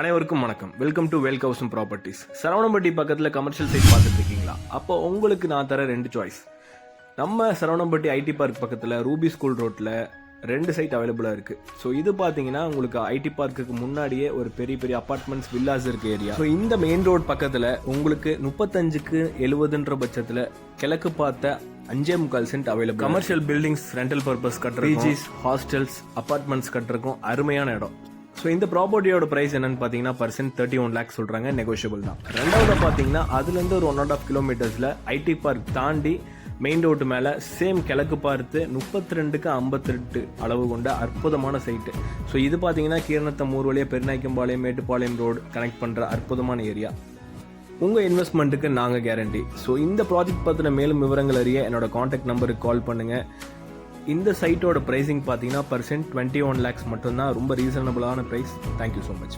அனைவருக்கும் வணக்கம். Welcome to Welk House Properties. Saravanampatti பக்கத்தில் கமர்ஷியல் சைட் பார்த்துட்டு இருக்கீங்களா? அப்போ உங்களுக்கு நான் தர 2 சாய்ஸ். நம்ம சரவணம்பட்டி ஐடி பார்க் பக்கத்தில் ரூபி ஸ்கூல் ரோட்டில் 2 சைட் அவைலபிளாக இருக்குது. ஸோ இது பார்த்தீங்கன்னா உங்களுக்கு ஐடி பார்க்குக்கு முன்னாடியே ஒரு பெரிய பெரிய அப்பார்ட்மெண்ட்ஸ் வில்லாஸ் இருக்க ஏரியா. ஸோ இந்த மெயின் ரோட் பக்கத்தில் உங்களுக்கு 35க்கு 70ன்ற பட்சத்தில் கிழக்கு பார்த்த 5.25 cent available. Commercial buildings rental purpose கட்டுறதுக்கும், பிஜிஸ், ஹாஸ்டல்ஸ், அப்பார்ட்மெண்ட்ஸ் கட்டுறதுக்கும் அருமையான இடம். ஸோ இந்த ப்ராப்பர்ட்டியோட ப்ரைஸ் என்னன்னு பார்த்தீங்கன்னா பர்சன்ட் 31 lakhs சொல்கிறாங்க, நெகோஷியபிள் தான். ரெண்டாவது பார்த்தீங்கன்னா அதுலேருந்து ஒரு 1.5 kilometers ஐடி பார்க் தாண்டி மெயின் ரோட்டு மேலே சேம் கிழக்கு பார்த்து 32க்கு 58 அளவு கொண்ட அற்புதமான சைட்டு. ஸோ இது பார்த்தீங்கன்னா கீரனத்தம் ஊர் வழியாக பெருநாய்க்கம்பாளையம், மேட்டுப்பாளையம் ரோடு கனெக்ட் பண்ணுற அற்புதமான ஏரியா. உங்கள் இன்வெஸ்ட்மெண்ட்டுக்கு நாங்கள் கேரண்டி. ஸோ இந்த ப்ராஜெக்ட் பற்றின மேலும் விவரங்கள் அறிய என்னோட காண்டாக்ட் நம்பருக்கு கால் பண்ணுங்கள். இந்த சைட்டோட ப்ரைஸிங் பார்த்தீங்கன்னா பர்சன்ட் 21 lakhs மட்டும்தான், ரொம்ப ரீசனபிளான ப்ரைஸ். Thank you so much.